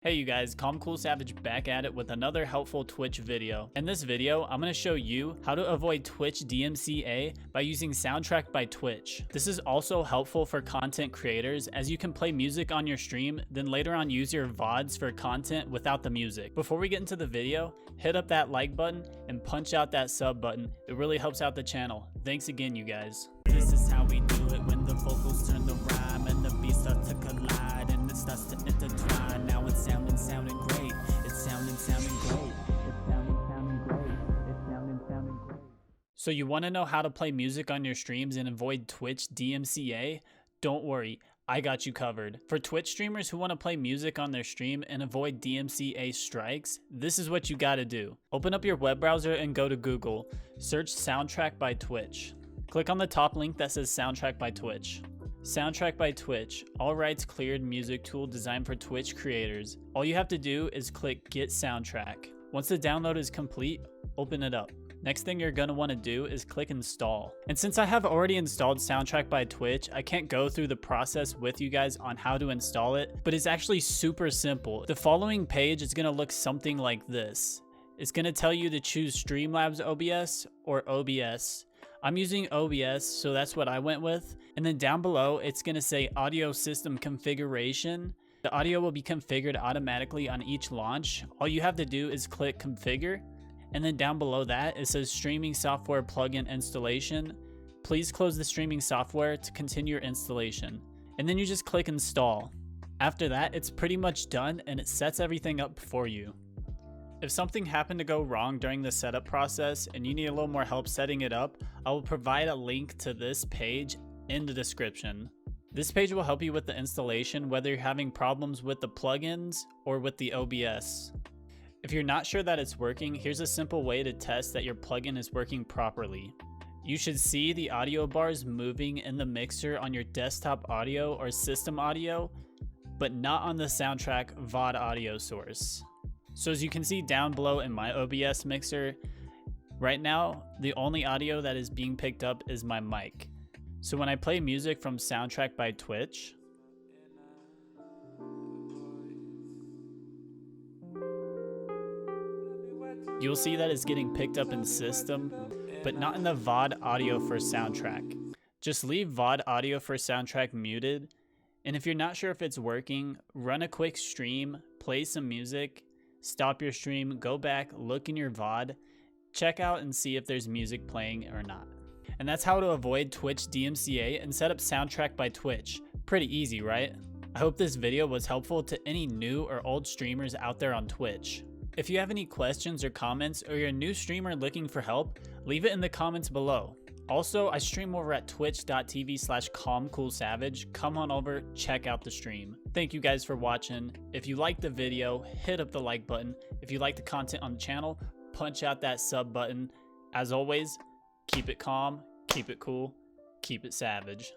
Hey you guys, CalmCoolSavage back at it with another helpful Twitch video. In this video, I'm going to show you how to avoid Twitch DMCA by using Soundtrack by Twitch. This is also helpful for content creators as you can play music on your stream, then later on use your Vods for content without the music. Before we get into the video, hit up that like button and punch out that sub button. It really helps out the channel. Thanks again, you guys. This is how we do it when the vocals turn the rhyme and the beats start to collide and it starts to intertwine. Now it's sounding great. It's sounding great. It's sounding great. It's sounding great. So you want to know how to play music on your streams and avoid Twitch DMCA? Don't worry, I got you covered. For Twitch streamers who want to play music on their stream and avoid DMCA strikes, this is what you got to do. Open up your web browser and go to Google. Search Soundtrack by Twitch. Click on the top link that says Soundtrack by Twitch. Soundtrack by Twitch, all rights cleared music tool designed for Twitch creators. All you have to do is click Get Soundtrack. Once the download is complete, open it up. Next thing you're gonna wanna do is click Install. And since I have already installed Soundtrack by Twitch, I can't go through the process with you guys on how to install it, but it's actually super simple. The following page is gonna look something like this. It's gonna tell you to choose Streamlabs OBS or OBS. I'm using OBS, so that's what I went with. And then down below, it's gonna say audio system configuration. The audio will be configured automatically on each launch. All you have to do is click configure. And then down below that, it says streaming software plugin installation. Please close the streaming software to continue your installation. And then you just click install. After that, it's pretty much done and it sets everything up for you. If something happened to go wrong during the setup process and you need a little more help setting it up, I will provide a link to this page in the description. This page will help you with the installation, whether you're having problems with the plugins or with the OBS. If you're not sure that it's working, here's a simple way to test that your plugin is working properly. You should see the audio bars moving in the mixer on your desktop audio or system audio, but not on the Soundtrack VOD audio source. So as you can see down below in my OBS mixer, right now, the only audio that is being picked up is my mic. So when I play music from Soundtrack by Twitch, you'll see that it's getting picked up in system, but not in the VOD audio for Soundtrack. Just leave VOD audio for Soundtrack muted, and if you're not sure if it's working, run a quick stream, play some music, stop your stream, go back, look in your VOD, check out and see if there's music playing or not. And that's how to avoid Twitch DMCA and set up Soundtrack by Twitch. Pretty easy, right? I hope this video was helpful to any new or old streamers out there on Twitch. If you have any questions or comments, or you're a new streamer looking for help, leave it in the comments below. Also, I stream over at twitch.tv/CalmCoolSavage. Come on over, check out the stream. Thank you guys for watching. If you liked the video, hit up the like button. If you like the content on the channel, punch out that sub button. As always, keep it calm, keep it cool, keep it savage.